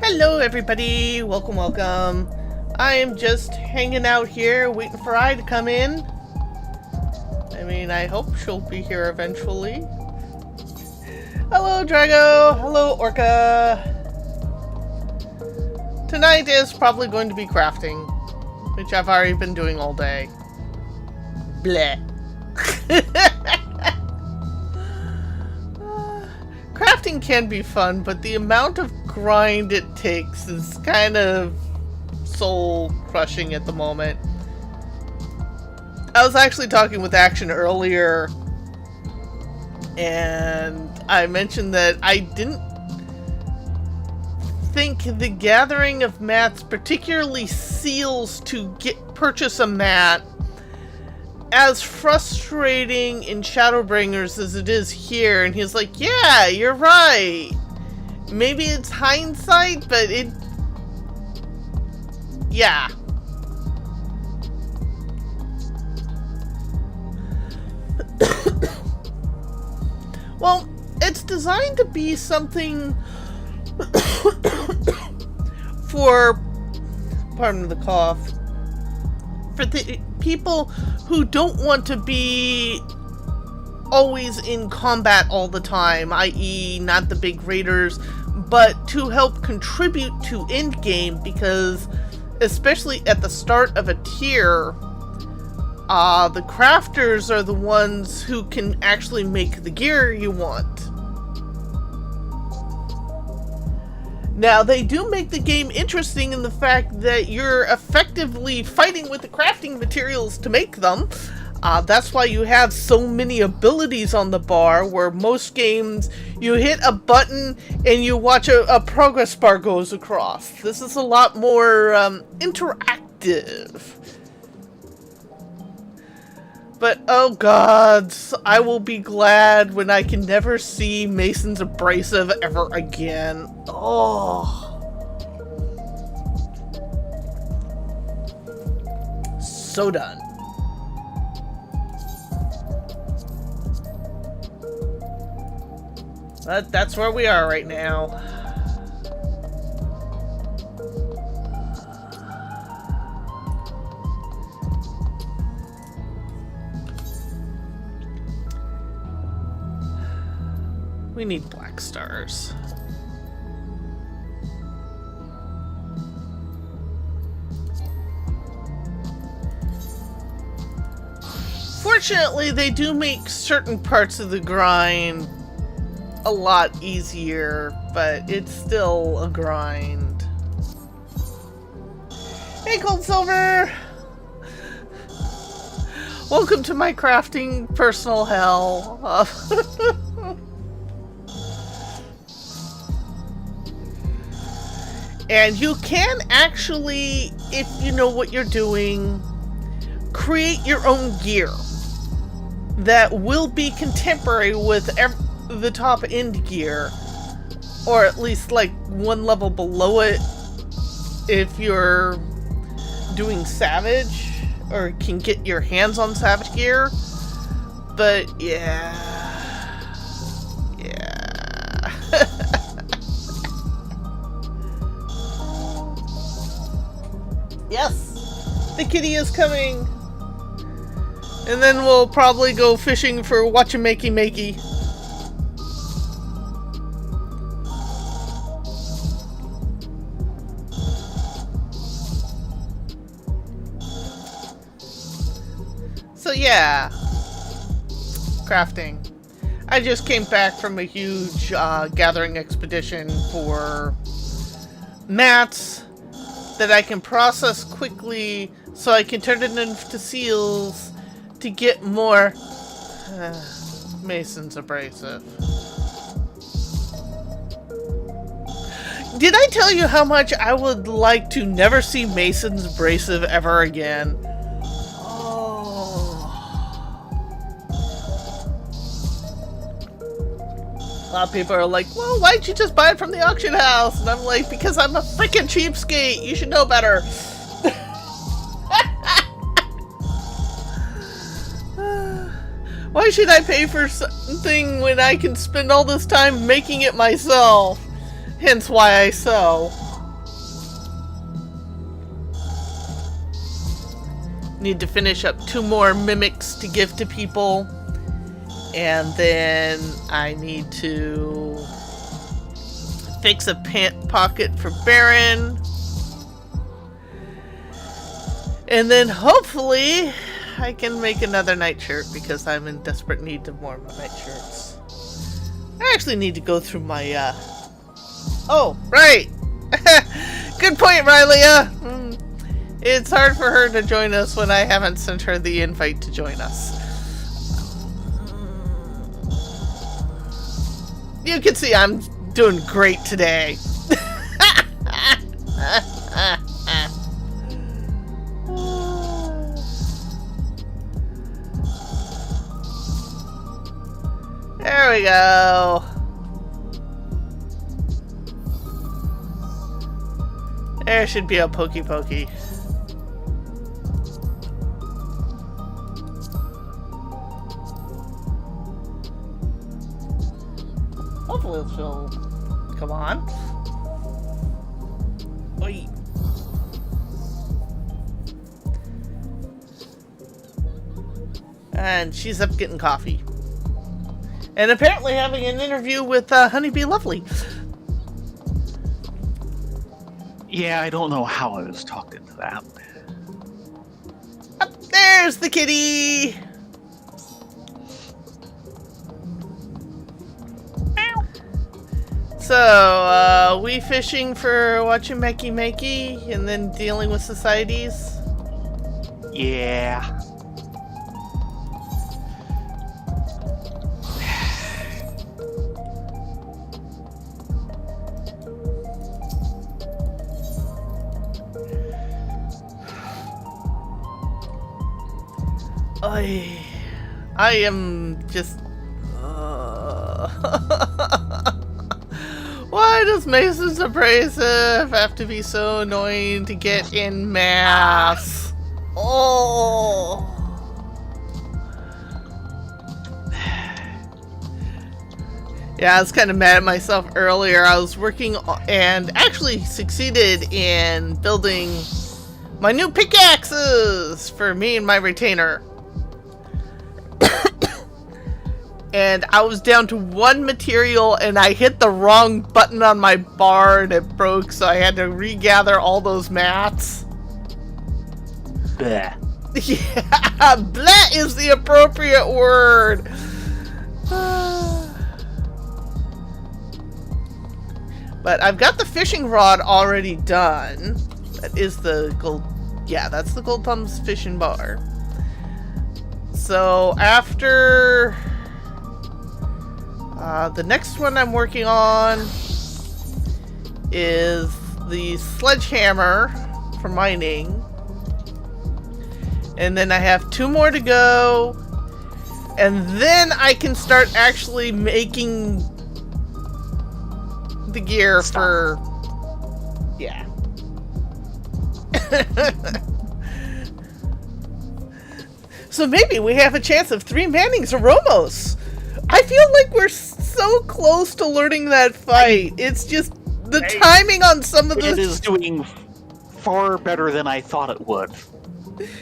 Hello everybody, welcome, welcome. I am just hanging out here waiting for I to come in. I mean, I hope she'll be here eventually. Hello Drago, hello Orca. Tonight is probably going to be crafting, which I've already been doing all day. Bleh. Crafting can be fun, but the amount of grind it takes is kind of soul-crushing at the moment. I was actually talking with Action earlier, and I mentioned that I didn't think the gathering of mats, particularly seals to purchase a mat, as frustrating in Shadowbringers as it is here. And he's like, yeah, you're right. Maybe it's hindsight, but yeah. Well, it's designed to be something for, pardon the cough, for the people who don't want to be always in combat all the time, i.e. not the big raiders, but to help contribute to endgame, because especially at the start of a tier, the crafters are the ones who can actually make the gear you want. Now, they do make the game interesting in the fact that you're effectively fighting with the crafting materials to make them. That's why you have so many abilities on the bar, where most games you hit a button and you watch a progress bar goes across. This is a lot more interactive. But oh gods, I will be glad when I can never see Mason's Abrasive ever again. Oh. So done. But that's where we are right now. We need black stars. Fortunately, they do make certain parts of the grind a lot easier, but it's still a grind. Hey, Cold Silver! Welcome to my crafting personal hell. And you can actually, if you know what you're doing, create your own gear that will be contemporary with the top end gear, or at least like one level below it if you're doing Savage or can get your hands on Savage gear. But yeah. Yes, the kitty is coming. And then we'll probably go fishing for Whatcha-makey-makey. So yeah, crafting. I just came back from a huge gathering expedition for mats that I can process quickly so I can turn it into seals to get more Mason's Abrasive. Did I tell you how much I would like to never see Mason's Abrasive ever again? A lot of people are like, well, why'd you just buy it from the auction house? And I'm like, because I'm a freaking cheapskate. You should know better. Why should I pay for something when I can spend all this time making it myself? Hence why I sew. Need to finish up 2 more mimics to give to people. And then I need to fix a pant pocket for Baron. And then hopefully I can make another nightshirt because I'm in desperate need of more nightshirts. I actually need to go through my, Oh, right! Good point, Rylia! It's hard for her to join us when I haven't sent her the invite to join us. You can see I'm doing great today. There we go. There should be a pokey pokey. Hopefully she'll come on. Oi. And she's up getting coffee. And apparently having an interview with Honeybee Lovely. Yeah, I don't know how I was talked into that. Up there's the kitty! So, we fishing for Whatcha-makey-makey and then dealing with societies? Yeah. I am just... Why does Mason's Abrasive have to be so annoying to get in mass? Oh! Yeah, I was kind of mad at myself earlier. I was working and actually succeeded in building my new pickaxes for me and my retainer. And I was down to 1 material and I hit the wrong button on my bar and it broke, so I had to regather all those mats. Bleh. Yeah, bleh is the appropriate word. But I've got the fishing rod already done. That is the gold. Yeah, that's the Gold Thumbs fishing bar. So after the next one I'm working on is the sledgehammer for mining. And then I have 2 more to go. And then I can start actually making the gear for... Yeah. So maybe we have a chance of 3 Mannings or Romos. I feel like we're so close to learning that fight. It's just the timing on some of this. It is doing far better than I thought it would.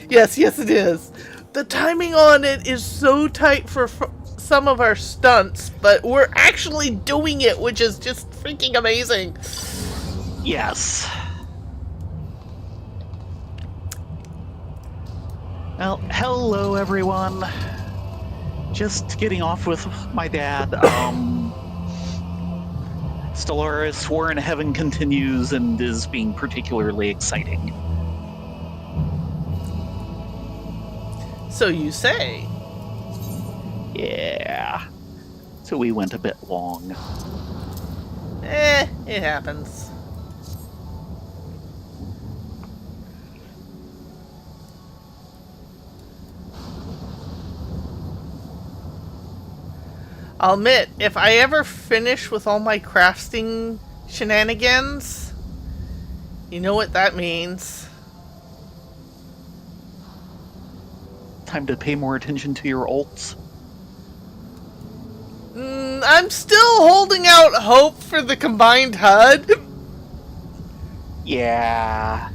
Yes, it is. The timing on it is so tight for some of our stunts, but we're actually doing it, which is just freaking amazing. Yes. Well, hello everyone. Just getting off with my dad. Stellaris War in Heaven continues and is being particularly exciting. So you say. Yeah. So we went a bit long. It happens. I'll admit, if I ever finish with all my crafting shenanigans, you know what that means. Time to pay more attention to your ults. I'm still holding out hope for the combined HUD. Yeah.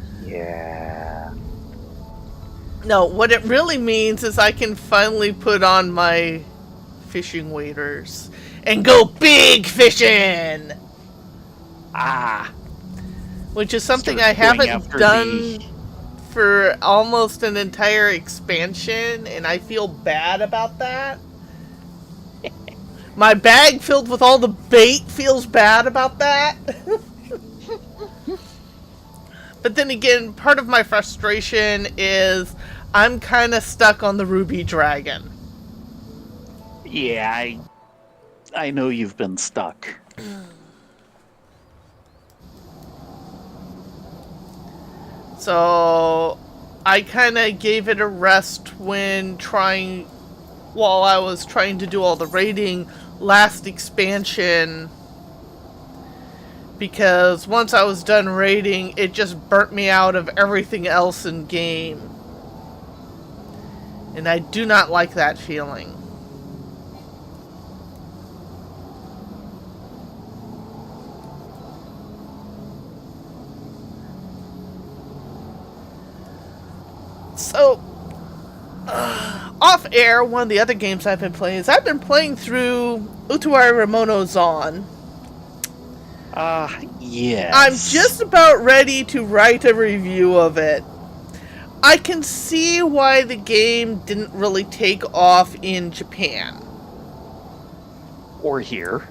No, what it really means is I can finally put on my fishing waders and go big fishing! Ah. Which is something Start I going haven't after done for almost an entire expansion, and I feel bad about that. My bag filled with all the bait feels bad about that. But then again, part of my frustration is I'm kind of stuck on the Ruby Dragon. Yeah, I know you've been stuck. So I kind of gave it a rest while I was trying to do all the raiding last expansion, because once I was done raiding, it just burnt me out of everything else in game. And I do not like that feeling. So, off air, one of the other games I've been playing is I've been playing through Utuari Ramono Zon. Yes. I'm just about ready to write a review of it. I can see why the game didn't really take off in Japan. Or here.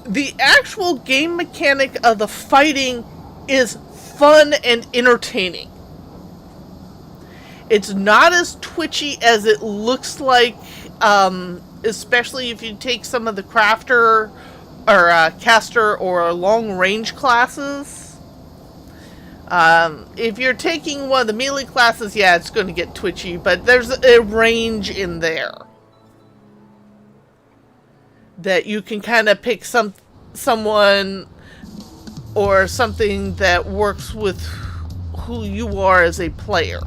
The actual game mechanic of the fighting is fun and entertaining. It's not as twitchy as it looks like, especially if you take some of the crafter or caster or long range classes. If you're taking one of the melee classes, yeah, it's going to get twitchy, but there's a range in there that you can kind of pick someone or something that works with who you are as a player.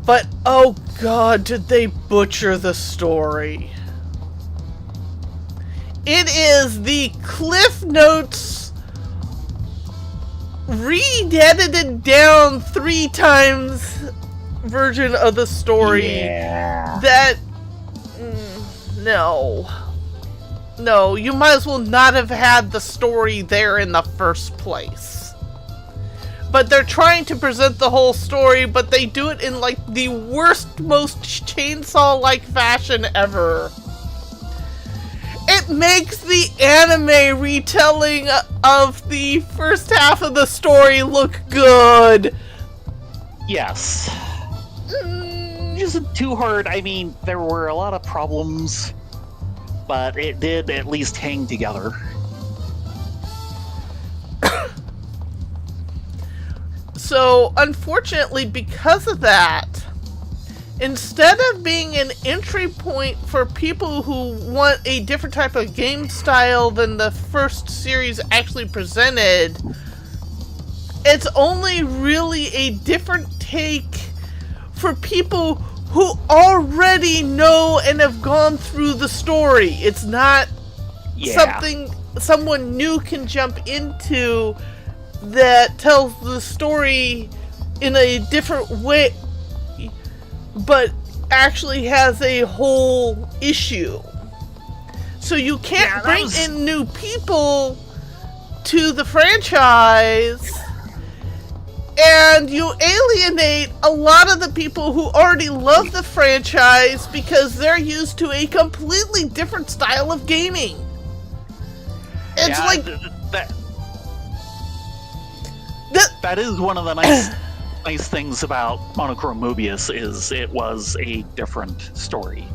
But, oh god, did they butcher the story. It is the Cliff Notes re-edited down 3 times version of the story. Yeah. That... No. No, you might as well not have had the story there in the first place. But they're trying to present the whole story, but they do it in, like, the worst, most chainsaw-like fashion ever. It makes the anime retelling of the first half of the story look good. Yes. Isn't too hard. I mean, there were a lot of problems, but it did at least hang together. So, unfortunately, because of that, instead of being an entry point for people who want a different type of game style than the first series actually presented, it's only really a different take for people who already know and have gone through the story. It's not something someone new can jump into that tells the story in a different way, but actually has a whole issue. So you can't bring in new people to the franchise, and you alienate a lot of the people who already love the franchise because they're used to a completely different style of gaming. It's that is one of the nice things about Monochrome Mobius is it was a different story.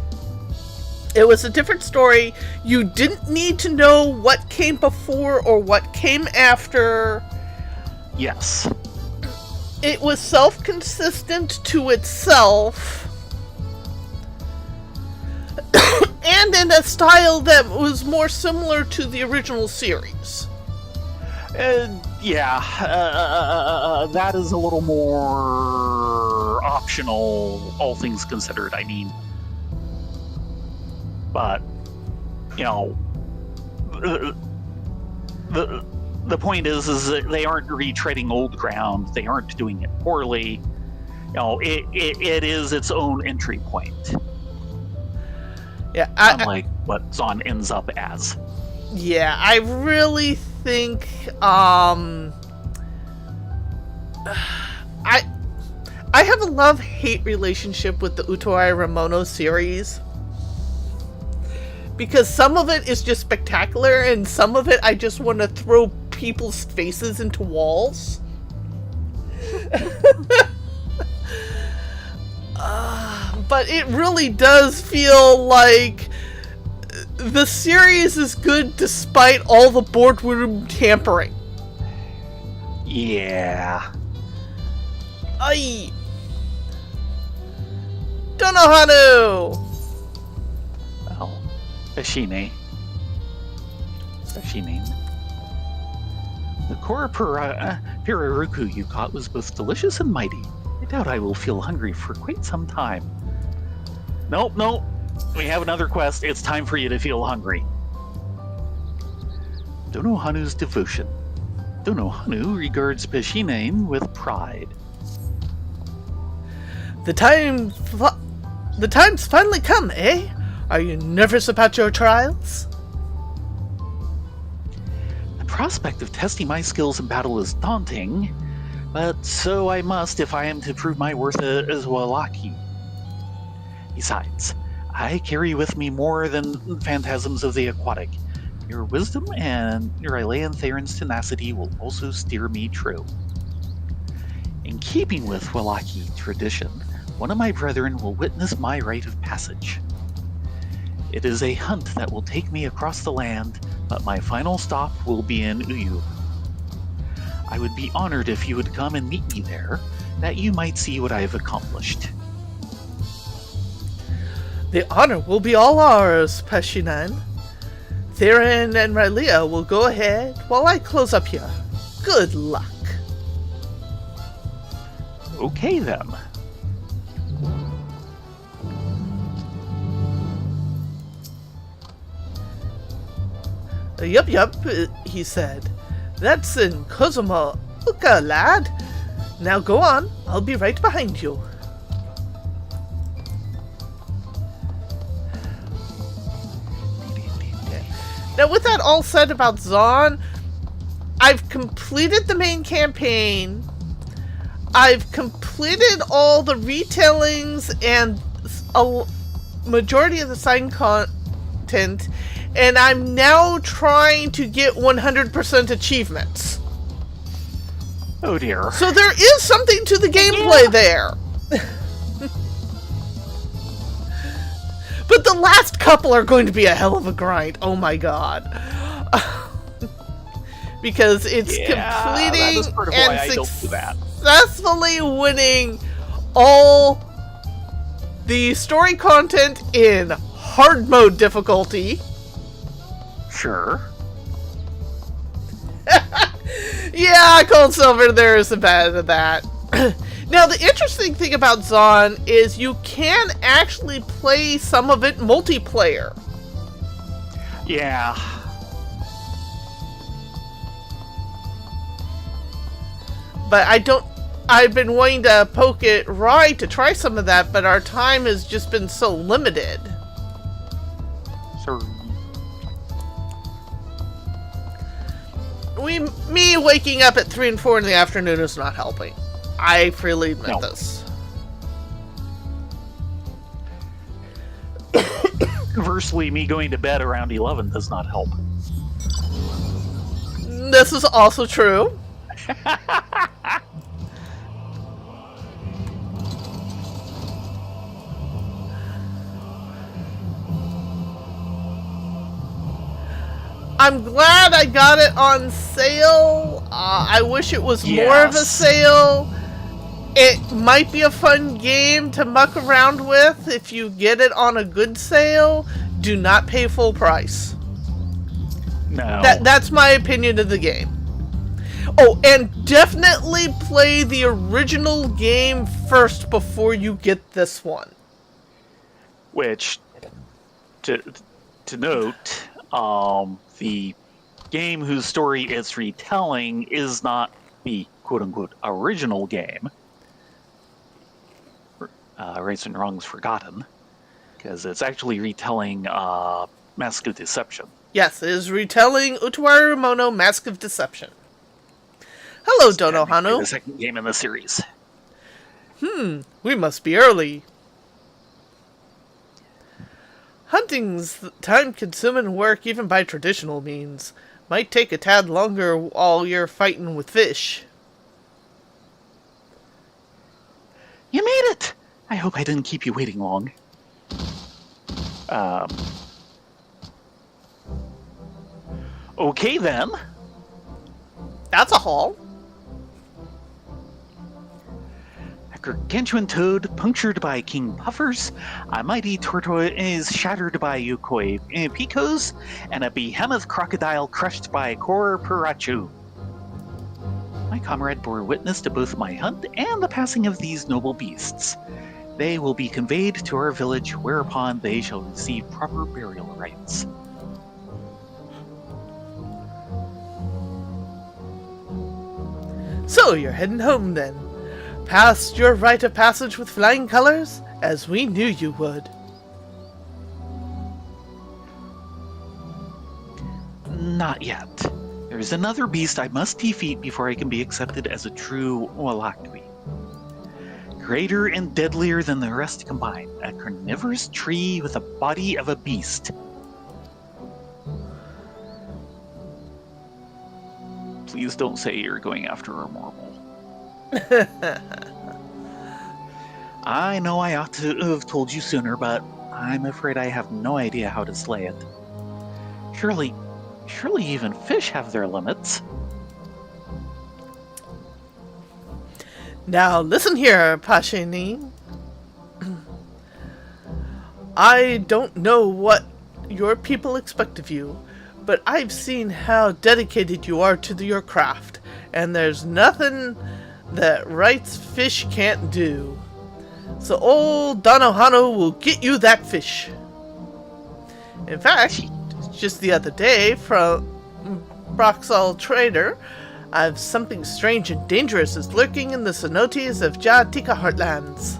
It was a different story. You didn't need to know what came before or what came after. Yes. It was self-consistent to itself. And in a style that was more similar to the original series. That is a little more optional, all things considered, I mean. But, the point is that they aren't retreading old ground. They aren't doing it poorly. It is its own entry point. Yeah, unlike what Zon ends up as. Yeah, I really think I have a love-hate relationship with the Utoi Ramono series. Because some of it is just spectacular, and some of it I just want to throw people's faces into walls. But it really does feel like the series is good despite all the boardroom tampering. Yeah. Ay. Donohanu! Well, Ashine. The Piraruku you caught was both delicious and mighty. I doubt I will feel hungry for quite some time. Nope. We have another quest. It's time for you to feel hungry. Donohanu's devotion. Donohanu regards Peshinain with pride. The time's finally come, eh? Are you nervous about your trials? The prospect of testing my skills in battle is daunting, but so I must if I am to prove my worth as Wallaki. Besides, I carry with me more than phantasms of the aquatic. Your wisdom and your Ilean Theron's tenacity will also steer me true. In keeping with Wallaki tradition, one of my brethren will witness my rite of passage. It is a hunt that will take me across the land, but my final stop will be in Uyu. I would be honored if you would come and meet me there, that you might see what I have accomplished. The honor will be all ours, Peshinan. Theron and Rylea will go ahead while I close up here. Good luck. Okay then. Yup, he said. That's in Kozuma Uka, lad. Now go on, I'll be right behind you. Now, with that all said about Zon, I've completed the main campaign. I've completed all the retellings and a majority of the side content, and I'm now trying to get 100% achievements. Oh dear. So there is something to the gameplay there. But the last couple are going to be a hell of a grind. Oh my god. Because it's completing and successfully winning all the story content in hard mode difficulty. Sure. Yeah, Cold Silver, there is a bad of that. Now, the interesting thing about Zon is you can actually play some of it multiplayer. Yeah. But I've been wanting to poke it right to try some of that, but our time has just been so limited. So me waking up at 3 and 4 in the afternoon is not helping. I freely admit this. Conversely, me going to bed around 11 does not help. This is also true. I'm glad I got it on sale. I wish it was more of a sale. It might be a fun game to muck around with if you get it on a good sale. Do not pay full price. No. That's my opinion of the game. Oh, and definitely play the original game first before you get this one. Which, to note, the game whose story it's retelling is not the quote-unquote original game, Rights and Wrongs Forgotten, because it's actually retelling Mask of Deception. Yes, it is retelling Utawaru Mono Mask of Deception. Hello, Donohano. The second game in the series. We must be early. Hunting's time-consuming work even by traditional means. Might take a tad longer while you're fighting with fish. You made it! I hope I didn't keep you waiting long. Okay then. That's a haul. A gargantuan toad punctured by king puffers, a mighty tortoise shattered by yokoi picos, and a behemoth crocodile crushed by kor pirachu. My comrade bore witness to both my hunt and the passing of these noble beasts. They will be conveyed to our village, whereupon they shall receive proper burial rites. So you're heading home then? Past your rite of passage with flying colors, as we knew you would. Not yet. There's another beast I must defeat before I can be accepted as a true Walakwi. Greater and deadlier than the rest combined, a carnivorous tree with the body of a beast. Please don't say you're going after a marble. I know I ought to have told you sooner, but I'm afraid I have no idea how to slay it. Surely even fish have their limits. Now listen here, Pashini. I don't know what your people expect of you, but I've seen how dedicated you are to your craft, and there's nothing that Wright's fish can't do. So old Donohano will get you that fish. In fact, just the other day, from Broxall Trader, I've something strange and dangerous is lurking in the cenotes of Jatika Heartlands.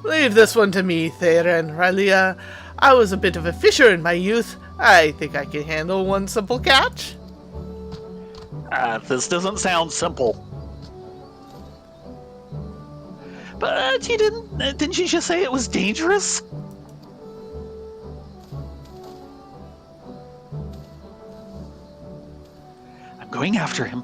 Leave this one to me, Thera and Rylea. I was a bit of a fisher in my youth. I think I can handle one simple catch. This doesn't sound simple. But you didn't you just say it was dangerous? I'm going after him.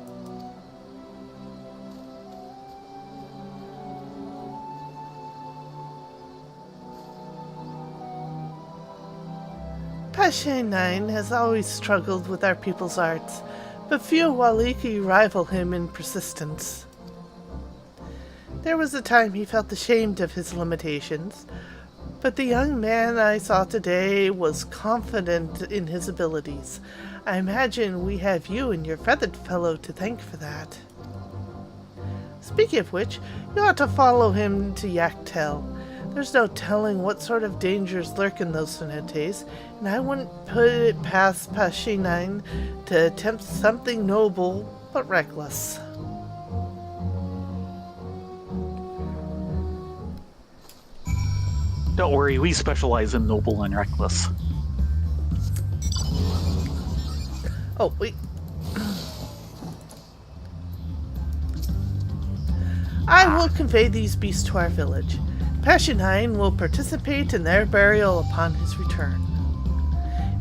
Pashe 9 has always struggled with our people's arts, but few Waliki rival him in persistence. There was a time he felt ashamed of his limitations, but the young man I saw today was confident in his abilities. I imagine we have you and your feathered fellow to thank for that. Speaking of which, you ought to follow him to Yaktel. There's no telling what sort of dangers lurk in those cenotes, and I wouldn't put it past Pashinine to attempt something noble but reckless. Don't worry, we specialize in noble and reckless. Oh, wait. I will convey these beasts to our village. Pashinine will participate in their burial upon his return.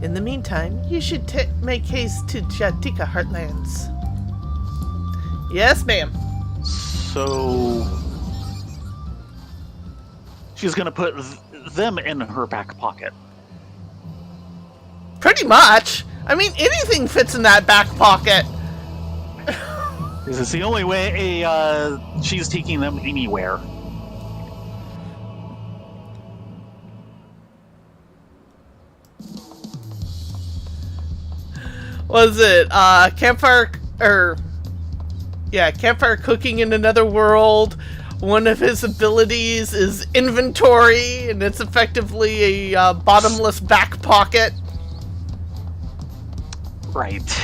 In the meantime, you should make haste to Jatika Heartlands. Yes, ma'am. So she's gonna put them in her back pocket. Pretty much. I mean, anything fits in that back pocket. This is the only way she's taking them anywhere. Was it campfire campfire cooking in another world, one of his abilities is inventory, and it's effectively a bottomless back pocket Right.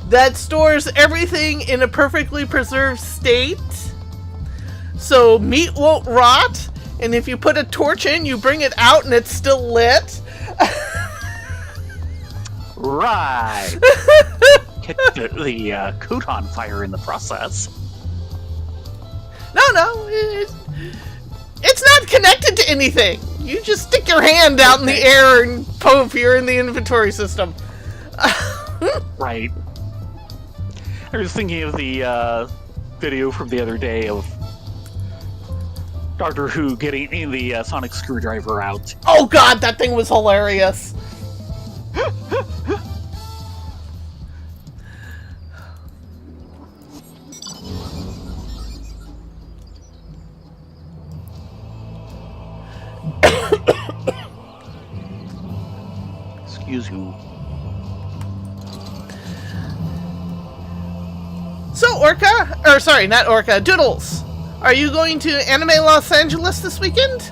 that stores everything in a perfectly preserved state, so meat won't rot, and if you put a torch in, you bring it out and it's still lit. Right. Catch the coot on fire in the process. No, it's not connected to anything. You just stick your hand out in the air and poof, you're in the inventory system. Right. I was thinking of the video from the other day of Doctor Who getting the sonic screwdriver out. Oh god, that thing was hilarious. Excuse you. So, not Orca, Doodles, are you going to Anime Los Angeles this weekend?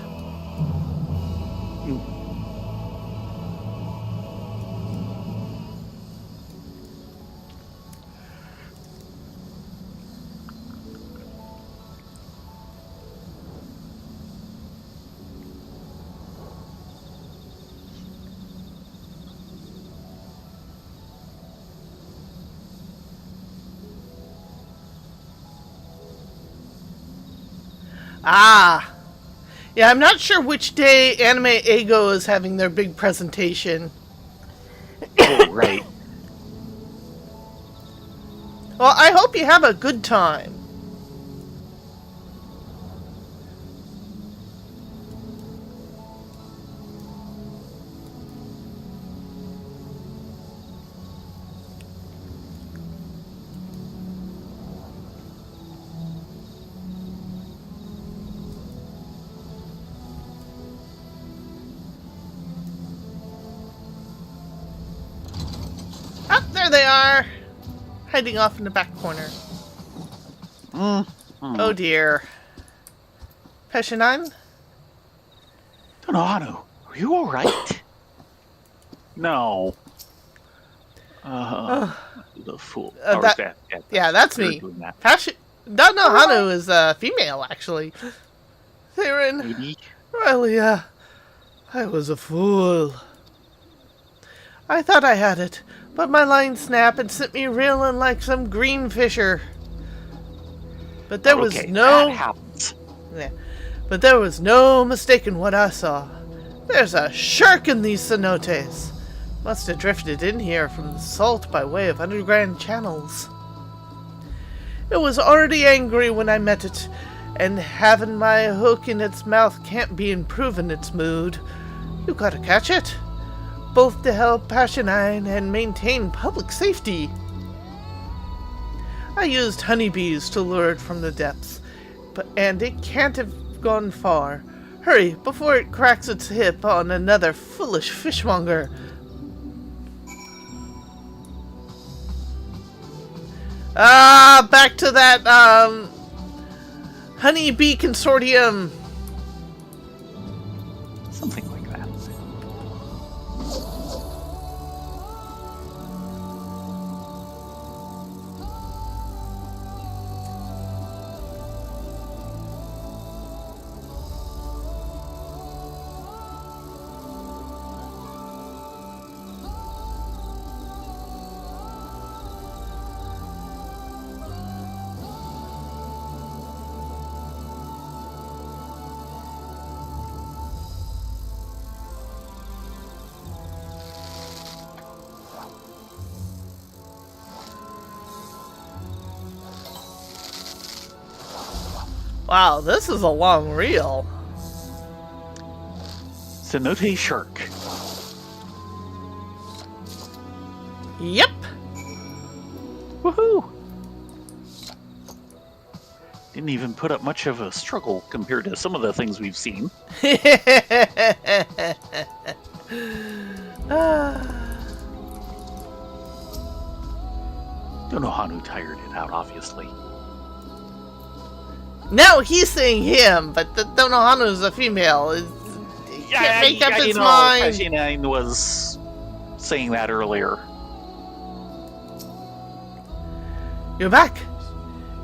Ah. Yeah, I'm not sure which day Anime Ego is having their big presentation. Oh, right. Well, I hope you have a good time. Ah, there they are. Hiding off in the back corner. Oh dear. Peshinan? Tonohanu, are you alright? No. The fool. That's me. Hanu is a female, actually. Theron. Riley, I was a fool. I thought I had it, but my line snapped and sent me reeling like some green fisher. But there was no... That happens. Yeah, but there was no mistaking what I saw. There's a shark in these cenotes. Must have drifted in here from the salt by way of underground channels. It was already angry when I met it, and having my hook in its mouth can't be improving its mood. You gotta catch it, both to help Passionine and maintain public safety. I used honeybees to lure it from the depths, and it can't have gone far. Hurry, before it cracks its hip on another foolish fishmonger. Back to that, honeybee consortium. Something like that. Wow, this is a long reel. Cenote shark. Yep. Woohoo! Didn't even put up much of a struggle compared to some of the things we've seen. Tonohanu tired it out, obviously. Now he's saying him, but the Donohano's a female. He can't make up his mind. FFXIV was saying that earlier. You're back.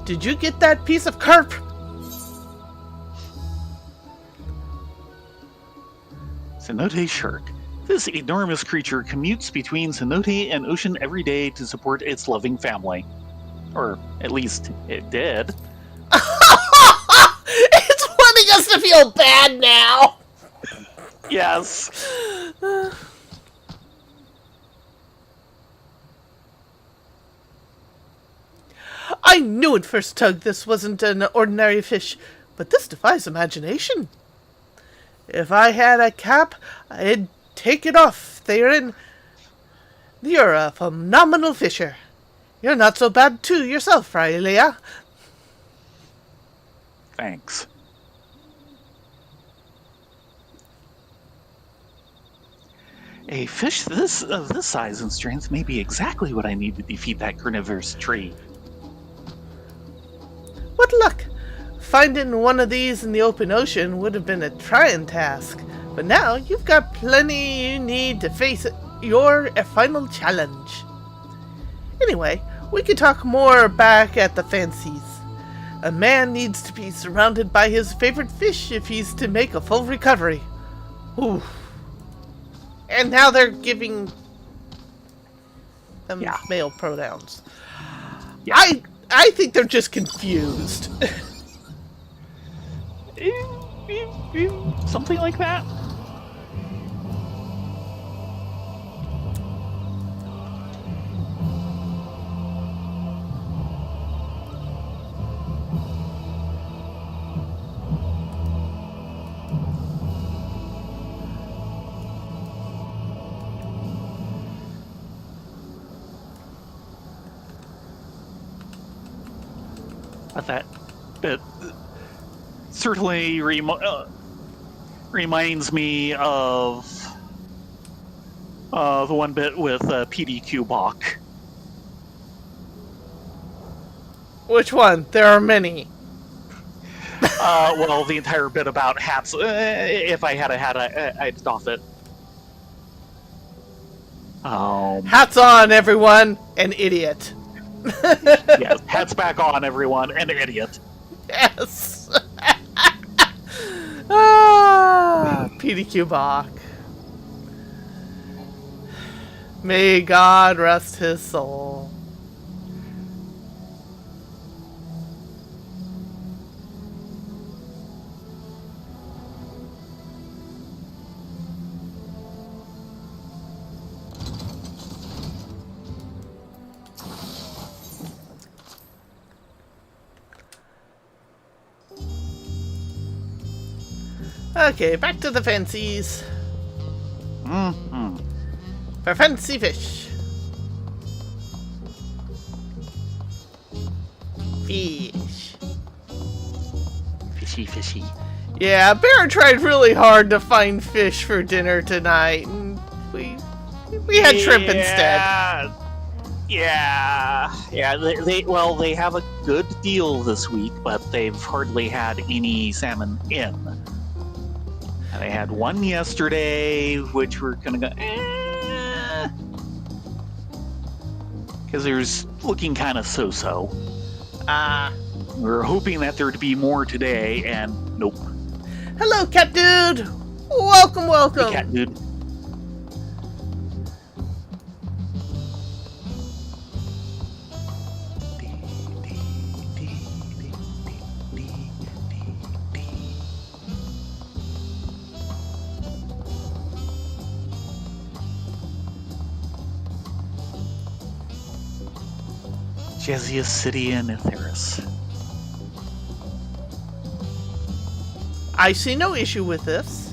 Did you get that piece of carp? Cenote shark. This enormous creature commutes between cenote and ocean every day to support its loving family. Or at least it did. It's wanting us to feel bad now. Yes. I knew at first tug this wasn't an ordinary fish, but this defies imagination. If I had a cap, I'd take it off, Theron. You're a phenomenal fisher. You're not so bad too yourself, Rylea. Thanks. A fish of this size and strength may be exactly what I need to defeat that carnivorous tree. What luck! Finding one of these in the open ocean would have been a trying task, but now you've got plenty you need to face your final challenge. Anyway, we could talk more back at the fancies. A man needs to be surrounded by his favorite fish if he's to make a full recovery. Ooh. And now they're giving them male pronouns. Yeah. I think they're just confused. Something like that. That certainly reminds me of the one bit with PDQ Bach. Which one? There are many. Well, the entire bit about hats. If I had a hat, I'd doff it. Hats on, everyone! An idiot. Yes, hats back on, everyone. An idiot. Yes. PDQ Bach. May God rest his soul. Okay, back to the fancies. For fancy fish. Fish. Fishy, fishy. Yeah, Bear tried really hard to find fish for dinner tonight, and we had shrimp instead. Yeah. They have a good deal this week, but they've hardly had any salmon in. And they had one yesterday, which we're gonna go, because there's looking kind of so-so. We're hoping that there to be more today, and nope. Hello, cat dude. Welcome. Hey, cat dude. Jazziest city in Etheris. I see no issue with this.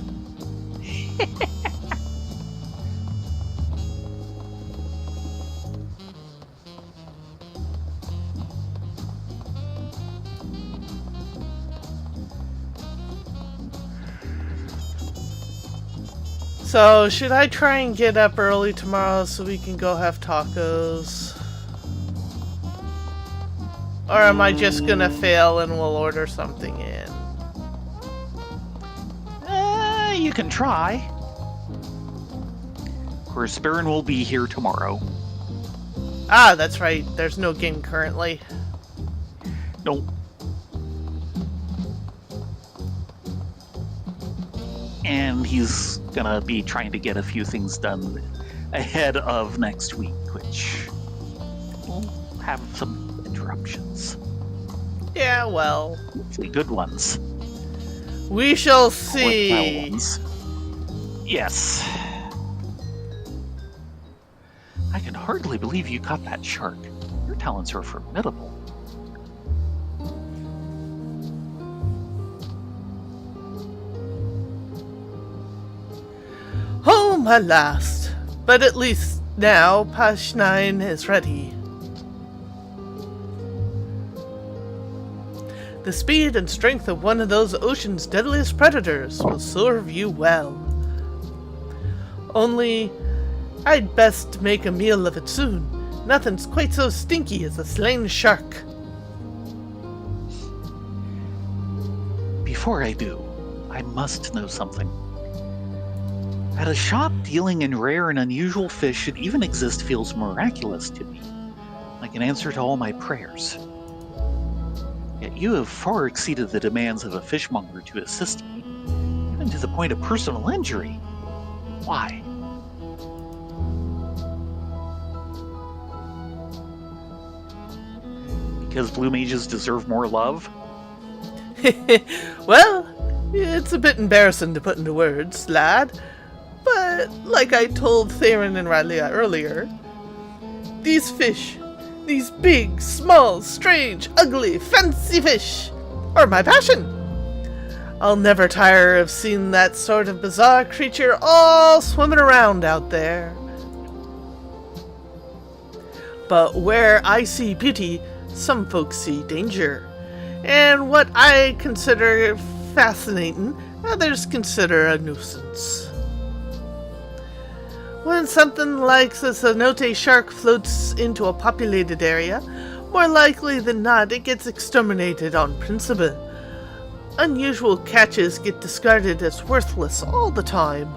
So, should I try and get up early tomorrow so we can go have tacos? Or am I just gonna fail and we'll order something in? You can try. Of course, Baron will be here tomorrow. Ah, that's right. There's no game currently. Nope. And he's gonna be trying to get a few things done ahead of next week, which will have some interruptions. Yeah, well. Hopefully good ones. We shall Worthwhile see. ones. Yes. I can hardly believe you caught that shark. Your talents are formidable. Home at last. But at least now Pash9 is ready. The speed and strength of one of those ocean's deadliest predators will serve you well. Only, I'd best make a meal of it soon. Nothing's quite so stinky as a slain shark. Before I do, I must know something. That a shop dealing in rare and unusual fish should even exist feels miraculous to me, like an answer to all my prayers. Yet you have far exceeded the demands of a fishmonger to assist me, even to the point of personal injury. Why? Because blue mages deserve more love? Well, it's a bit embarrassing to put into words, lad. But, like I told Theron and Ralia earlier, these fish, these big, small, strange, ugly, fancy fish, are my passion. I'll never tire of seeing that sort of bizarre creature all swimming around out there. But where I see beauty, some folks see danger. And what I consider fascinating, others consider a nuisance. When something like a cenote shark floats into a populated area, more likely than not it gets exterminated on principle. Unusual catches get discarded as worthless all the time.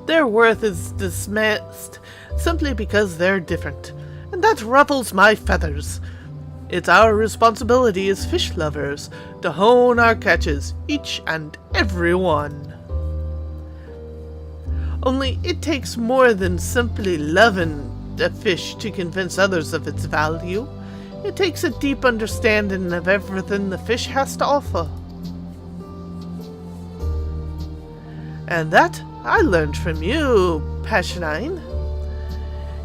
Their worth is dismissed simply because they're different, and that ruffles my feathers. It's our responsibility as fish lovers to hone our catches, each and every one. Only it takes more than simply loving a fish to convince others of its value. It takes a deep understanding of everything the fish has to offer. And that I learned from you, Pash9.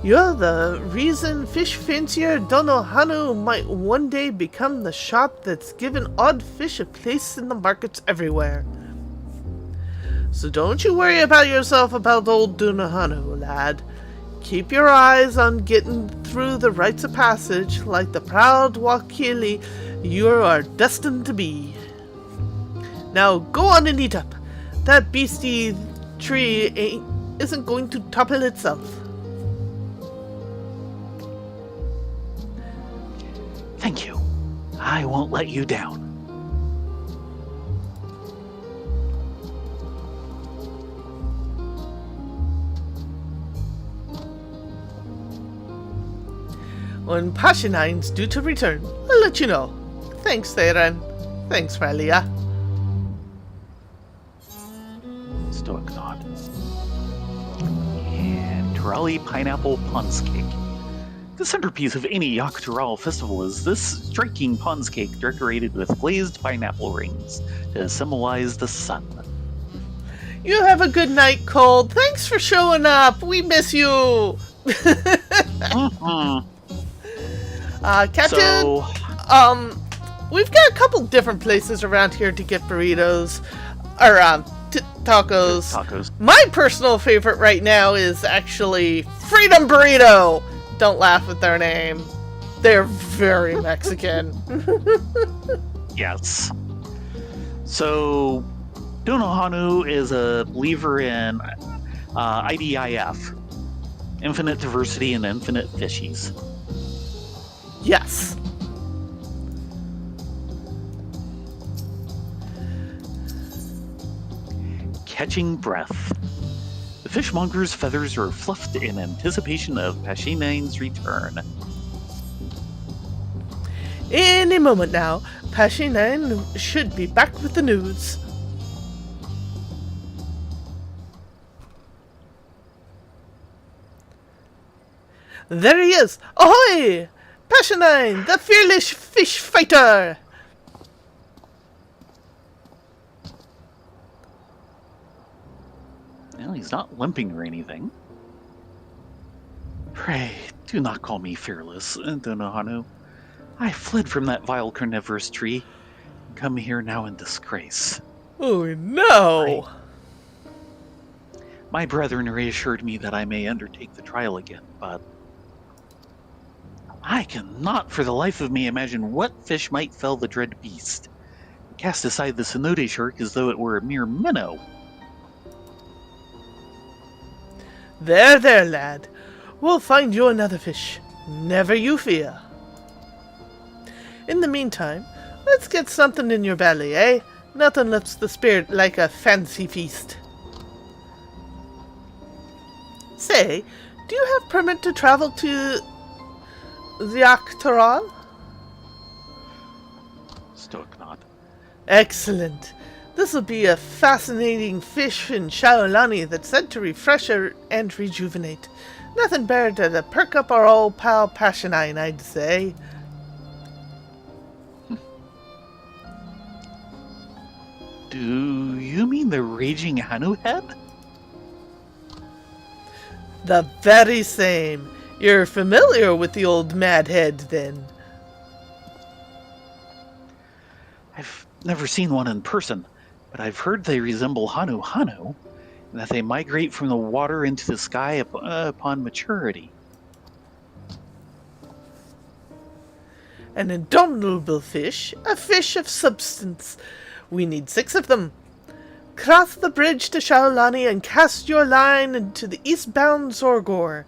You're the reason fish fancier Donohanu might one day become the shop that's given odd fish a place in the markets everywhere. So don't you worry about yourself about old Donohanu, lad. Keep your eyes on getting through the rites of passage like the proud Wakili you are destined to be. Now go on and eat up. That beastie tree isn't going to topple itself. Thank you. I won't let you down. When Pash9's due to return, I'll let you know. Thanks, Theron. Thanks, Ralia. Stoic nod. And Turali Pineapple Puns Cake. The centerpiece of any Yogg-Turall festival is this striking puns cake decorated with glazed pineapple rings to symbolize the sun. You have a good night, Cold. Thanks for showing up. We miss you. Captain, So, we've got a couple different places around here to get burritos, or tacos. tacos. My personal favorite right now is actually Freedom Burrito. Don't laugh at their name. They're very Mexican. Yes. So, Donohanu is a believer in IDIF. Infinite diversity and infinite fishies. Yes. Catching breath. The fishmonger's feathers are fluffed in anticipation of Pashinane's return. Any moment now, Pashinane should be back with the news. There he is! Ahoy! Pashinane, the fearless fish fighter! Well, he's not limping or anything. Pray, do not call me fearless, Donohanu. I fled from that vile carnivorous tree, and come here now in disgrace. Oh no! My brethren reassured me that I may undertake the trial again, but I cannot for the life of me imagine what fish might fell the dread beast. Cast aside the cenote shark as though it were a mere minnow. There, there, lad. We'll find you another fish. Never you fear. In the meantime, let's get something in your belly, eh? Nothing lifts the spirit like a fancy feast. Say, do you have permit to travel to the Octoral? Stoke not. Excellent. This'll be a fascinating fish in Shaolani that's said to refresh and rejuvenate. Nothing better to perk up our old pal Pashinine, I'd say. Do you mean the raging Hanu head? The very same. You're familiar with the old mad head, then? I've never seen one in person, but I've heard they resemble Hanu Hanu, and that they migrate from the water into the sky upon maturity. An indomitable fish, a fish of substance. We need 6 of them. Cross the bridge to Shaolani and cast your line into the eastbound Zorgor.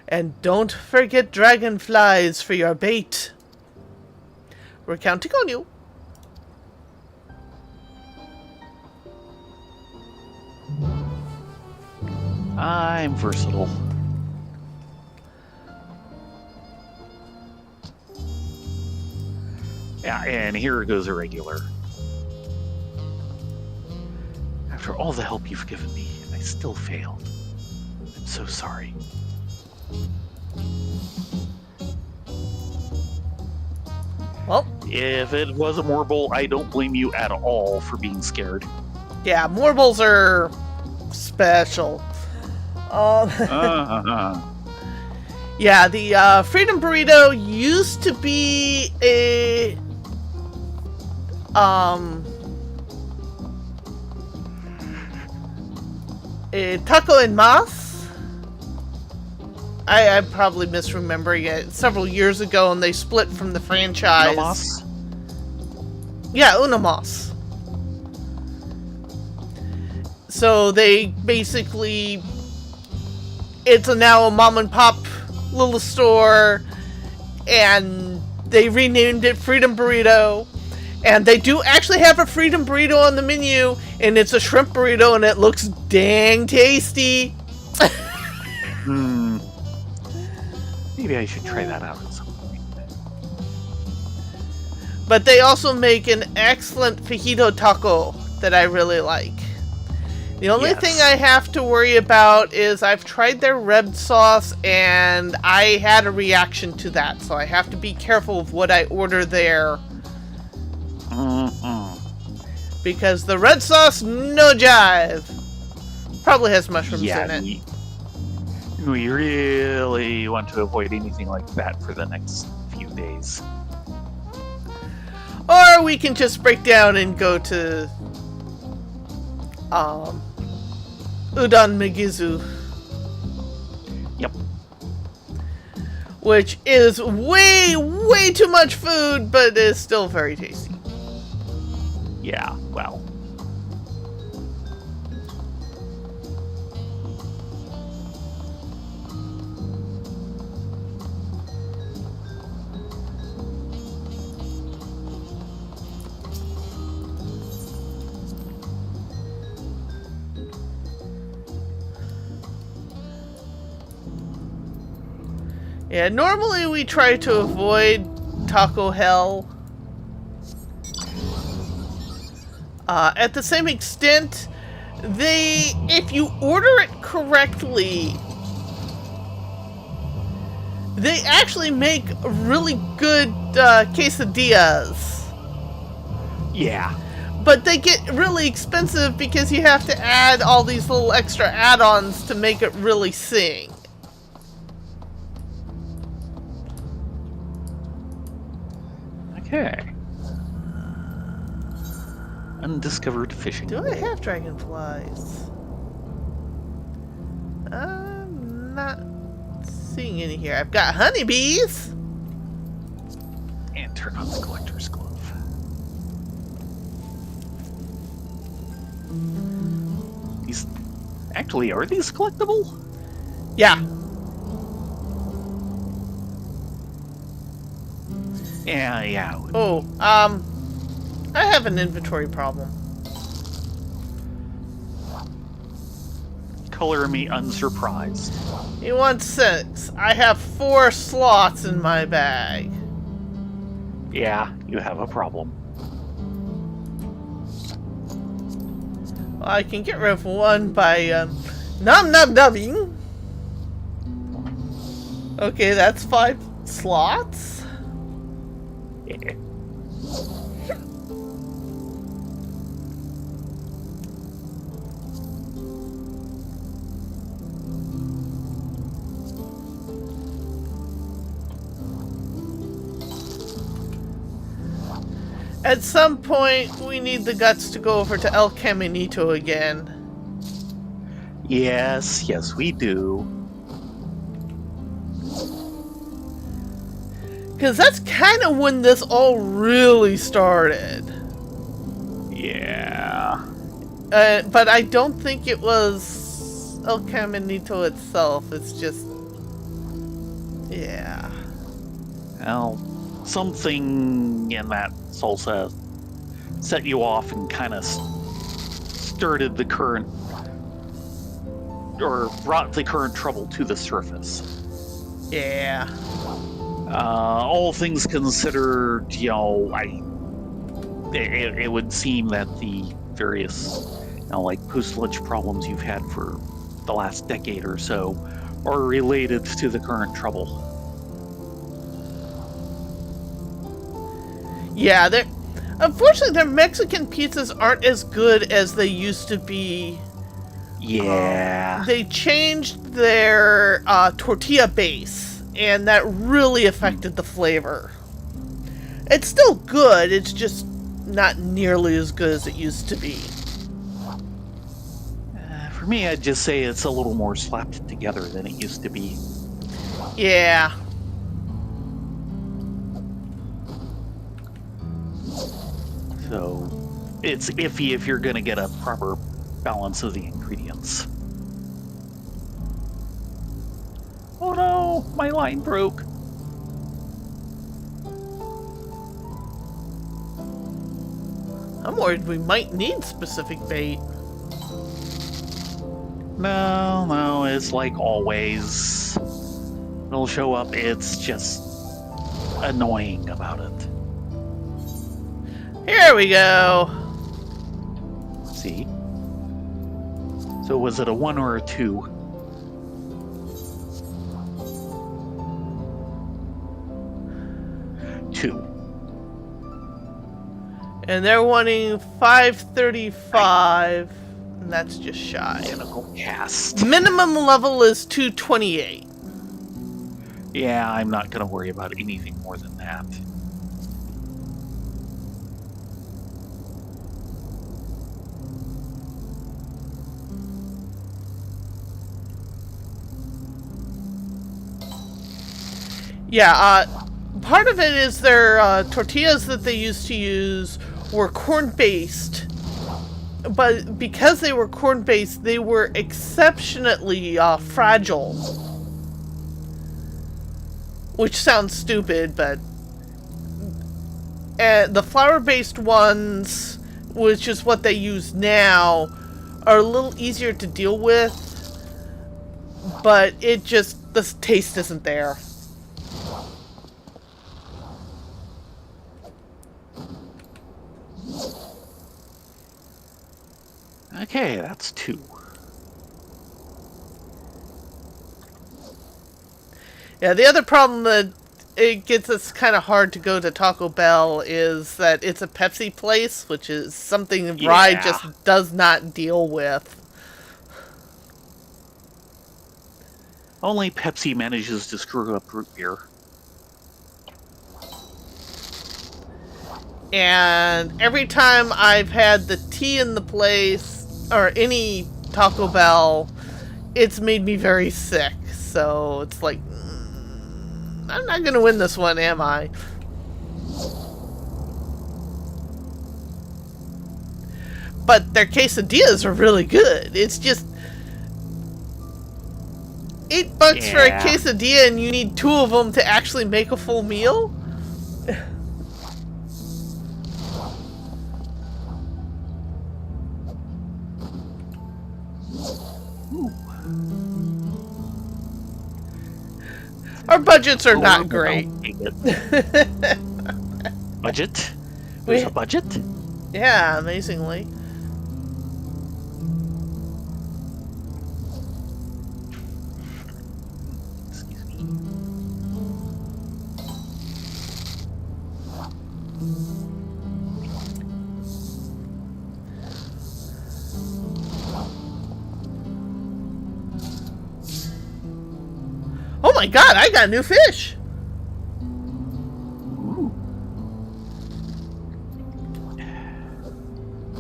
And don't forget dragonflies for your bait. We're counting on you. I'm versatile. Yeah, and here goes a regular. After all the help you've given me, I still failed. I'm so sorry. Well, if it was a Morble, I don't blame you at all for being scared. Yeah, Morbles are special. Yeah, the Freedom Burrito used to be a taco and mas. I'm probably misremembering it. Several years ago, and they split from the franchise. Unamas? Yeah, Unamas. So they basically, it's now a mom and pop little store, and they renamed it Freedom Burrito. And they do actually have a Freedom Burrito on the menu, and it's a shrimp burrito, and it looks dang tasty. Maybe I should try that out at some point. But they also make an excellent fajito taco that I really like. The only thing I have to worry about is I've tried their red sauce, and I had a reaction to that, so I have to be careful of what I order there. Because the red sauce, no jive. Probably has mushrooms in it. We really want to avoid anything like that for the next few days. Or we can just break down and go to Udon Migizu. Yep. Which is way, way too much food, but is still very tasty. Yeah, well. Yeah, normally we try to avoid Taco Hell. At the same extent, if you order it correctly, they actually make really good quesadillas. Yeah. But they get really expensive because you have to add all these little extra add-ons to make it really sing. Okay. Undiscovered fishing. Do I have dragonflies? I'm not seeing any here. I've got honeybees. And turn on the collector's glove. These actually, are these collectible? Yeah. Yeah. Oh, I have an inventory problem. Color me unsurprised. You want 6. I have 4 slots in my bag. Yeah, you have a problem. I can get rid of 1 by nubbing. Okay, that's 5 slots. Yeah. At some point, we need the guts to go over to El Caminito again. Yes, we do. Because that's kind of when this all really started. Yeah. But I don't think it was El Caminito itself. It's just... yeah. Well, something in that salsa set you off and kind of started the current, or brought the current trouble to the surface. Yeah. All things considered, you know, it would seem that the various, you know, like post-lunch problems you've had for the last decade or so are related to the current trouble. Yeah, unfortunately, their Mexican pizzas aren't as good as they used to be. Yeah. They changed their tortilla base, and that really affected the flavor. It's still good, it's just not nearly as good as it used to be. For me, I'd just say it's a little more slapped together than it used to be. Yeah. So, it's iffy if you're going to get a proper balance of the ingredients. Oh no, my line broke. I'm worried we might need specific bait. No, it's like always. It'll show up, it's just annoying about it. Here we go. See? So was it a 1 or a 2? And they're wanting 535, and that's just shy. Identical cast. Minimum level is 228. Yeah, I'm not going to worry about anything more than that. Yeah, part of it is their tortillas that they used to use were corn-based. But because they were corn-based, they were exceptionally fragile. Which sounds stupid, but... the flour-based ones, which is what they use now, are a little easier to deal with. But it just... the taste isn't there. Okay, that's 2. Yeah, the other problem that it gets us kind of hard to go to Taco Bell is that it's a Pepsi place, which is something Rye Yeah. just does not deal with. Only Pepsi manages to screw up root beer. And every time I've had the tea in the place, or any Taco Bell, it's made me very sick. So it's like, I'm not going to win this one, am I? But their quesadillas are really good. It's just $8 for a quesadilla, and you need 2 of them to actually make a full meal. Our budgets are not great. Budget? There's a budget? Yeah, amazingly. Excuse me. Oh my god, I got new fish!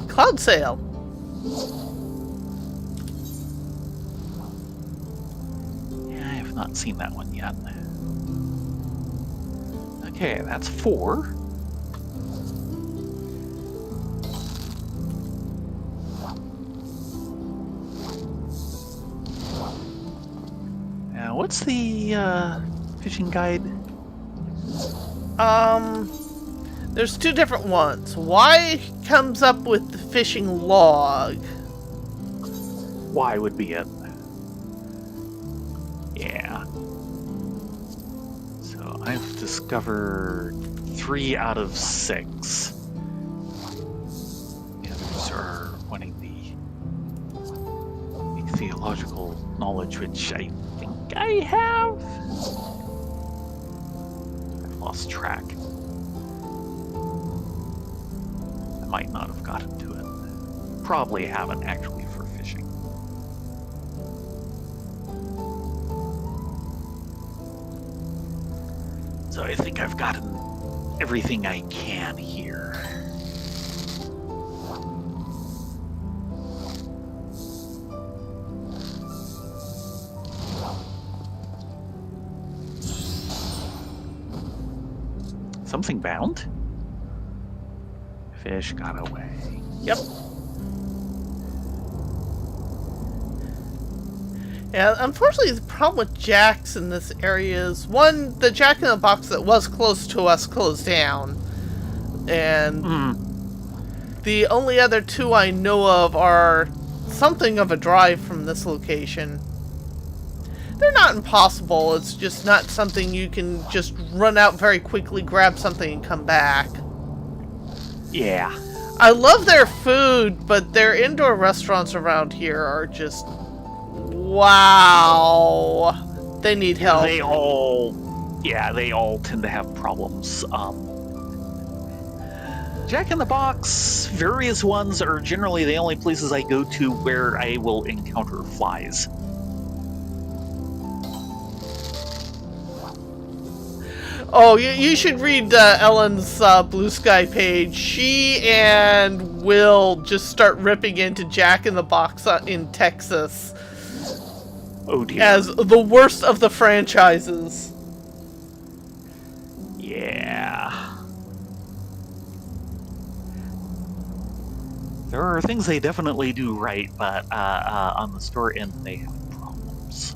Cloud sail. Yeah, I have not seen that one yet. Okay, that's 4. Now, what's the fishing guide? There's 2 different ones. Y comes up with the fishing log. Y would be it. Yeah. So I've discovered 3 out of 6. The others are wanting the theological knowledge, which I think I have. I've lost track. I might not have gotten to it. Probably haven't actually for fishing. So I think I've gotten everything I can here. Something bound? Fish got away. Yep. Yeah, unfortunately, the problem with jacks in this area is, one, the Jack in the Box that was close to us closed down. And the only other 2 I know of are something of a drive from this location. They're not impossible, it's just not something you can just run out very quickly, grab something, and come back. Yeah. I love their food, but their indoor restaurants around here are just... wow. They need help. They all tend to have problems. Jack in the Box, various ones are generally the only places I go to where I will encounter flies. Oh, you should read Ellen's Blue Sky page. She and Will just start ripping into Jack in the Box in Texas. Oh dear. As the worst of the franchises. Yeah. There are things they definitely do right, but on the store end they have problems.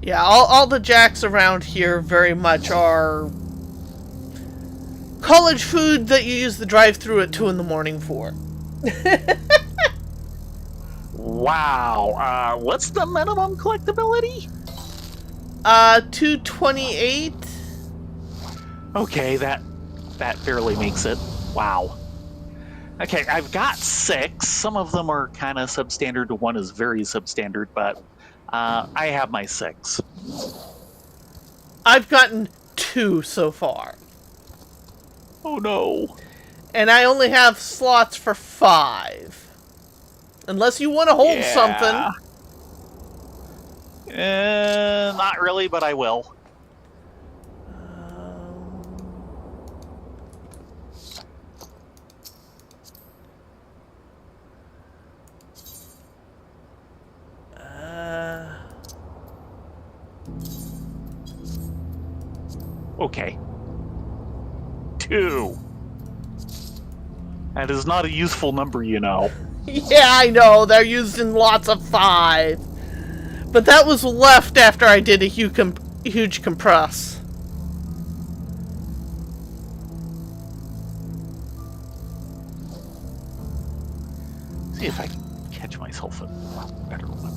Yeah, all the Jacks around here very much are college food that you use the drive-thru at 2 in the morning for. Wow. What's the minimum collectability? 228. Okay, that barely makes it. Wow. Okay, I've got 6. Some of them are kind of substandard. One is very substandard, but I have my 6. I've gotten 2 so far. Oh no. And I only have slots for 5. Unless you want to hold something. Not really, but I will. Okay. 2. That is not a useful number, you know. Yeah, I know. They're used in lots of 5. But that was left after I did a huge compress. See if I can catch myself a better one.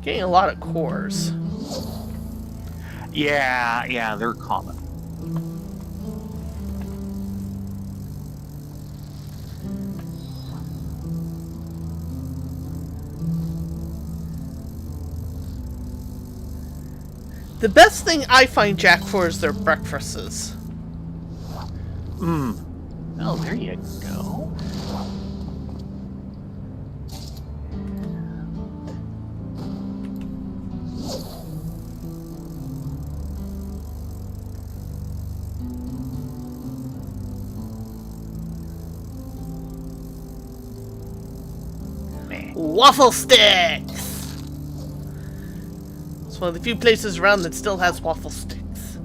Getting a lot of cores. Yeah, they're common. The best thing I find Jack for is their breakfasts. Oh, there you go. Waffle sticks! It's one of the few places around that still has waffle sticks.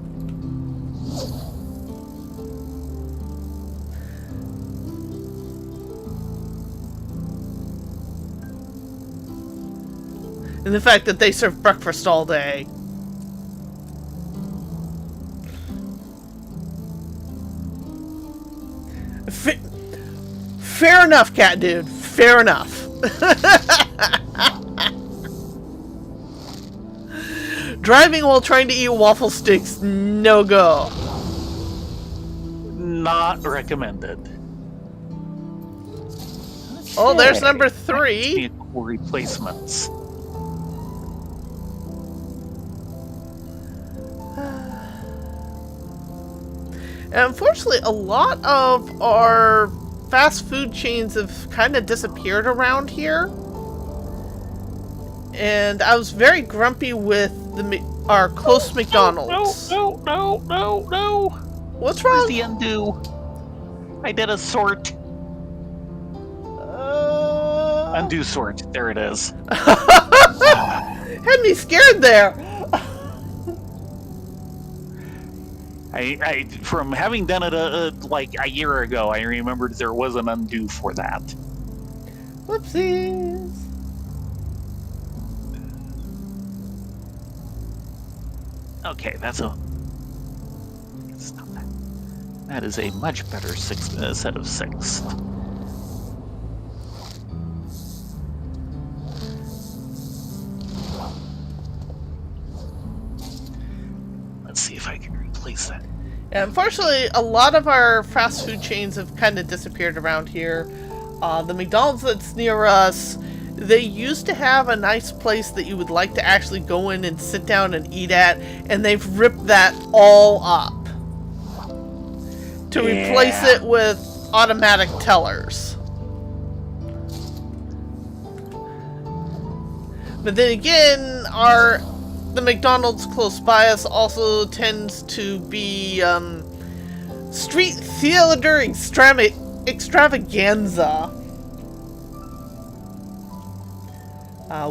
And the fact that they serve breakfast all day. Fair enough, cat dude. Fair enough. Driving while trying to eat waffle sticks, no go. Not recommended. Oh, there's number 3. Vehicle replacements. And unfortunately, a lot of our fast food chains have kind of disappeared around here. And I was very grumpy with our close McDonald's. No. What's wrong? Where's the undo? I did a sort. Undo sort. There it is. Had me scared there. I from having done it like a year ago, I remembered there was an undo for that. Whoopsies. Okay, that's a. Stop that. That is a much better set of 6. Let's see if I can replace that. Yeah, unfortunately, a lot of our fast food chains have kind of disappeared around here. The McDonald's that's near us, they used to have a nice place that you would like to actually go in and sit down and eat at, and they've ripped that all up to replace it with automatic tellers. But then again, the McDonald's close by us also tends to be street theater extravaganza.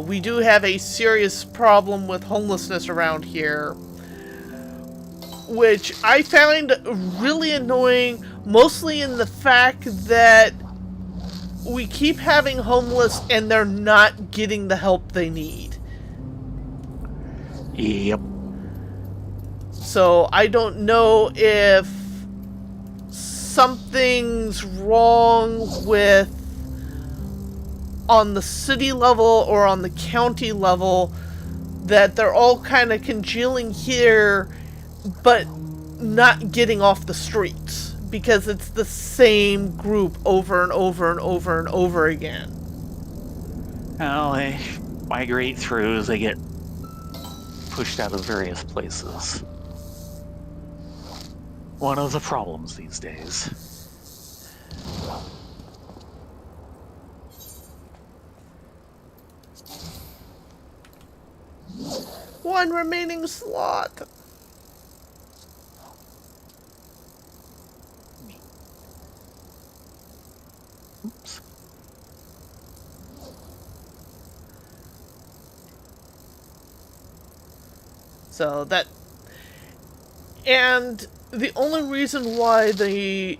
We do have a serious problem with homelessness around here, which I found really annoying, mostly in the fact that we keep having homeless and they're not getting the help they need. Yep. So I don't know if something's wrong with on the city level or on the county level, that they're all kind of congealing here, but not getting off the streets, because it's the same group over and over and over and over again. Well, they migrate through as they get pushed out of various places. One of the problems these days. One remaining slot. Oops. So that, and the only reason why the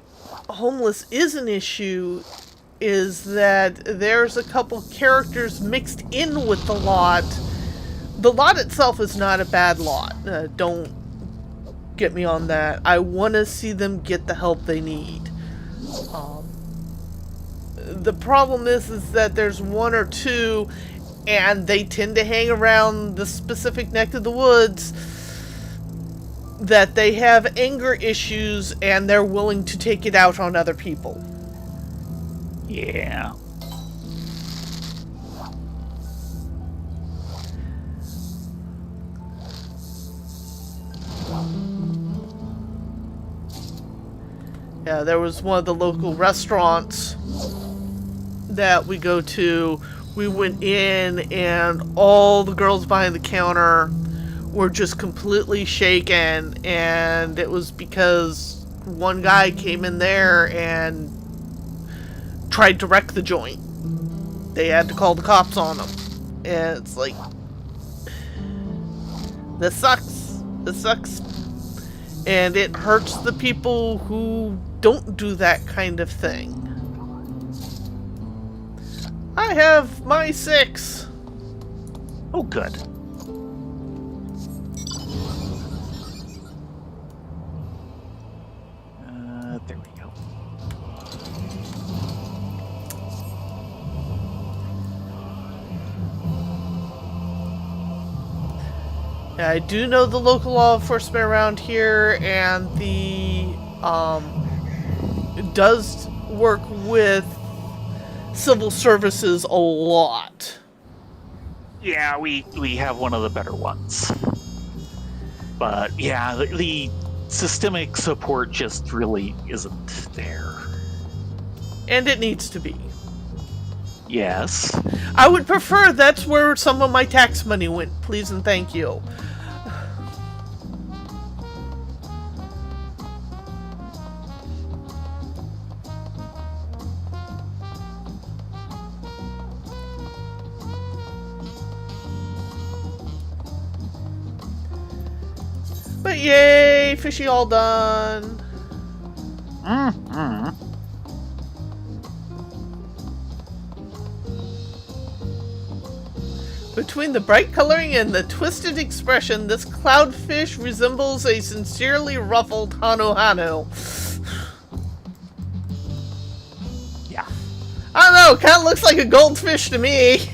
homeless is an issue is that there's a couple characters mixed in with the lot. The lot itself is not a bad lot. Don't get me on that. I want to see them get the help they need. The problem is that there's one or two, and they tend to hang around the specific neck of the woods, that they have anger issues and they're willing to take it out on other people. Yeah. Yeah, there was one of the local restaurants that we go to. We went in and all the girls behind the counter were just completely shaken, and it was because one guy came in there and tried to wreck the joint. They had to call the cops on him. And it's like, this sucks. This sucks. And it hurts the people who don't do that kind of thing. I have my 6. Oh, good. There we go. Yeah, I do know the local law enforcement around here, and the it does work with civil services a lot. Yeah, we have one of the better ones. But yeah, the systemic support just really isn't there. And it needs to be. Yes. I would prefer that's where some of my tax money went, please and thank you. But yay, fishy all done. Mm-hmm. Between the bright coloring and the twisted expression, this cloudfish resembles a sincerely ruffled Hanu. Yeah. I don't know, kind of looks like a goldfish to me.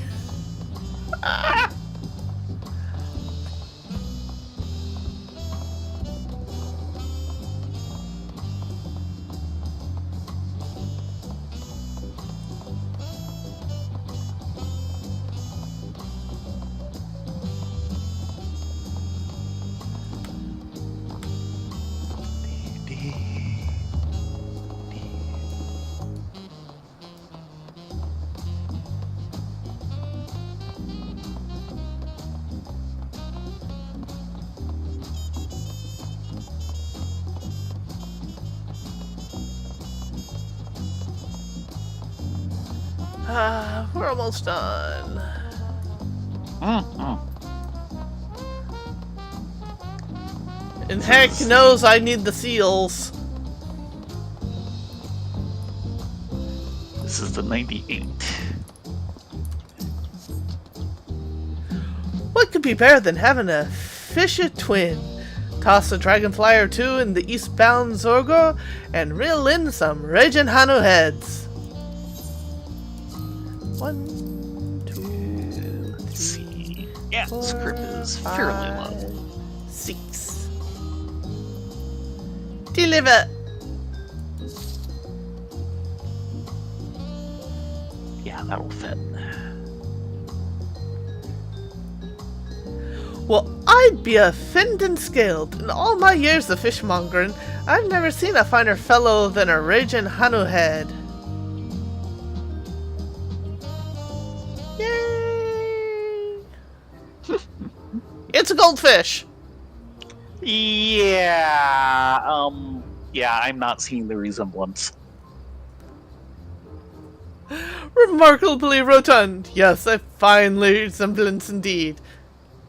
We're almost done. Mm-hmm. And heck knows I need the seals. This is the 98. What could be better than having a fisher twin? Toss a dragonfly or two in the eastbound Zorgo and reel in some raging Hanu heads. 1, 2, 3, Yeah, 4, this group is fairly low. 6. Deliver. Yeah, that'll fit. Well, I'd be a finned and scaled. In all my years of fishmongering, I've never seen a finer fellow than a raging Hanu head. Yay! It's a goldfish! Yeah, I'm not seeing the resemblance. Remarkably rotund. Yes, a fine resemblance indeed.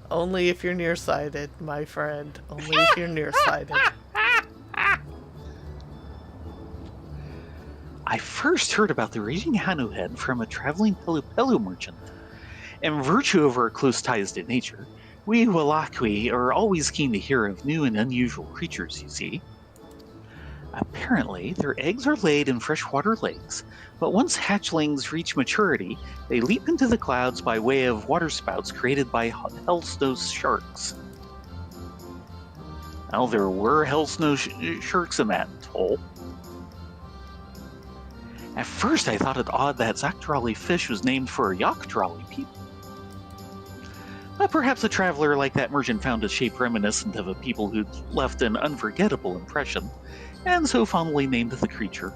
Only if you're nearsighted, my friend. Only if you're nearsighted. I first heard about the raging Hanu head from a traveling Pelu merchant. In virtue of our close ties to nature, we Wallachwi are always keen to hear of new and unusual creatures, you see. Apparently, their eggs are laid in freshwater lakes, but once hatchlings reach maturity, they leap into the clouds by way of waterspouts created by hellsnow sharks. Well, there were hellsnow sharks in that hole. At first, I thought it odd that Zaktrali fish was named for Yaktrali people. But perhaps a traveler like that merchant found a shape reminiscent of a people who'd left an unforgettable impression, and so fondly named the creature.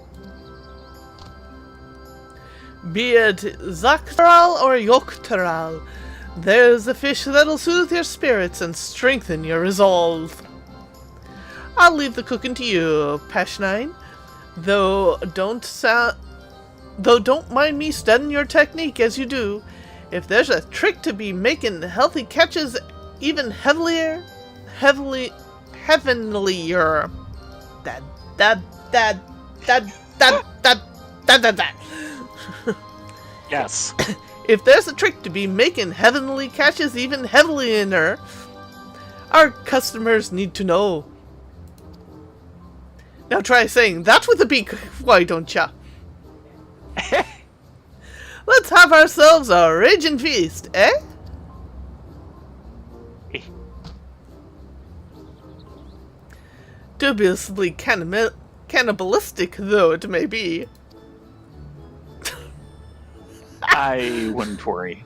Be it Zaktral or Yoktral, there's a fish that'll soothe your spirits and strengthen your resolve. I'll leave the cooking to you, Pashnine, though don't mind me studying your technique as you do. If there's a trick to be making healthy catches even heavenlier, Yes. If there's a trick to be making heavenly catches even heavenlier, our customers need to know. Now try saying that with a beak, why don't ya? Let's have ourselves a raging feast, eh? Dubiously cannibalistic though it may be. I wouldn't worry.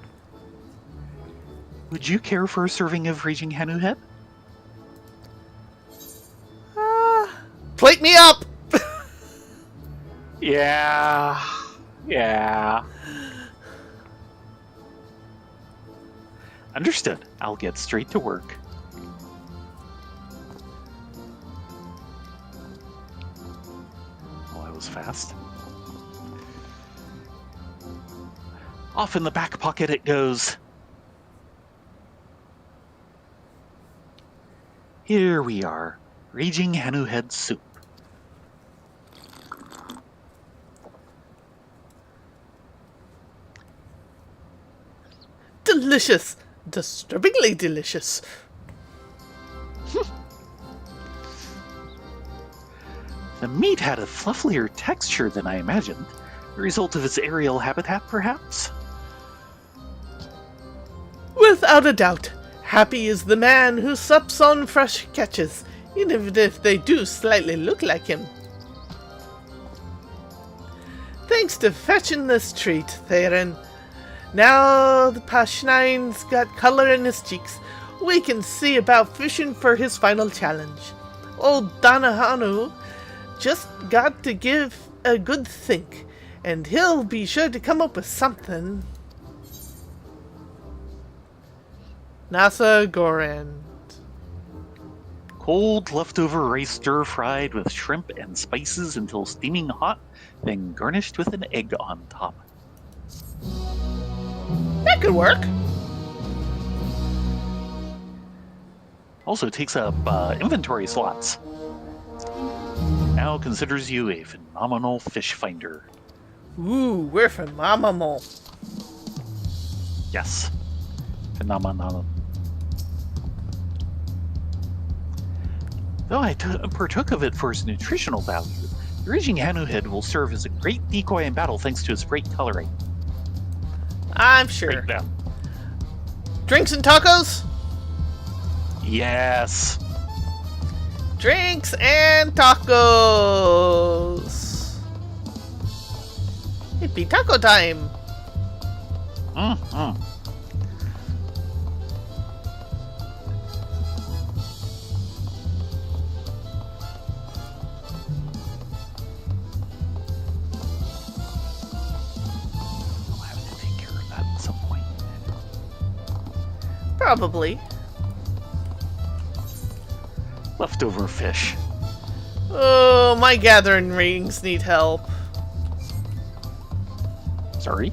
Would you care for a serving of raging Hanu head? Plate me up! Yeah. Understood. I'll get straight to work. Oh, I was fast. Off in the back pocket it goes. Here we are. Raging Hanu head soup. Delicious! Disturbingly delicious. The meat had a fluffier texture than I imagined. The result of its aerial habitat, perhaps? Without a doubt, happy is the man who sups on fresh catches, even if they do slightly look like him. Thanks to fetching this treat, Theron. Now the Pashnine's got color in his cheeks, we can see about fishing for his final challenge. Old Danahanu just got to give a good think, and he'll be sure to come up with something. Nasa Gorand. Cold leftover rice stir-fried with shrimp and spices until steaming hot, then garnished with an egg on top. That could work. Also takes up inventory slots. Now considers you a phenomenal fish finder. Ooh, we're phenomenal. Yes. Phenomenal. Though I partook of it for its nutritional value, the raging Hanuhead will serve as a great decoy in battle thanks to its bright coloring. I'm sure. Right now. Drinks and tacos? Yes. Drinks and tacos. It'd be taco time. Mm-hmm. I'll have to take care of that at some point. Probably. Leftover fish. Oh, my gathering rings need help. Sorry?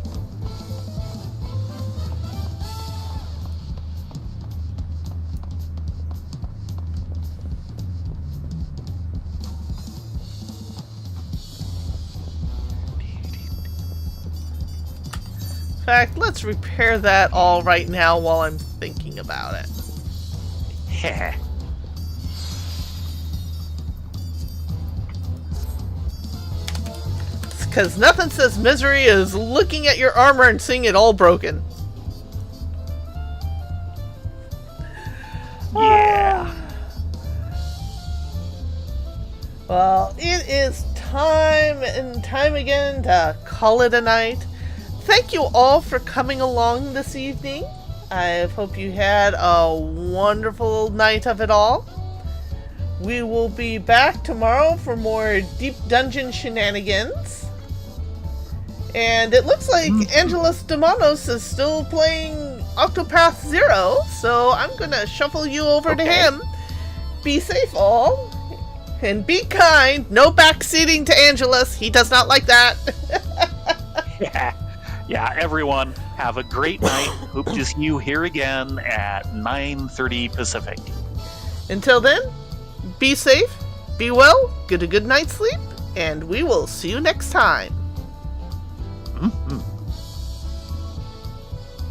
In fact, let's repair that all right now while I'm thinking about it. Heh. Because nothing says misery as looking at your armor and seeing it all broken. Yeah. Well, it is time and time again to call it a night. Thank you all for coming along this evening. I hope you had a wonderful night of it all. We will be back tomorrow for more deep dungeon shenanigans. And it looks like Angelus Demonos is still playing Octopath Zero, so I'm gonna shuffle you over to him. Be safe, all. And be kind. No backseating to Angelus. He does not like that. Yeah, everyone, have a great night. Hope to see you here again at 9:30 Pacific. Until then, be safe, be well, get a good night's sleep, and we will see you next time.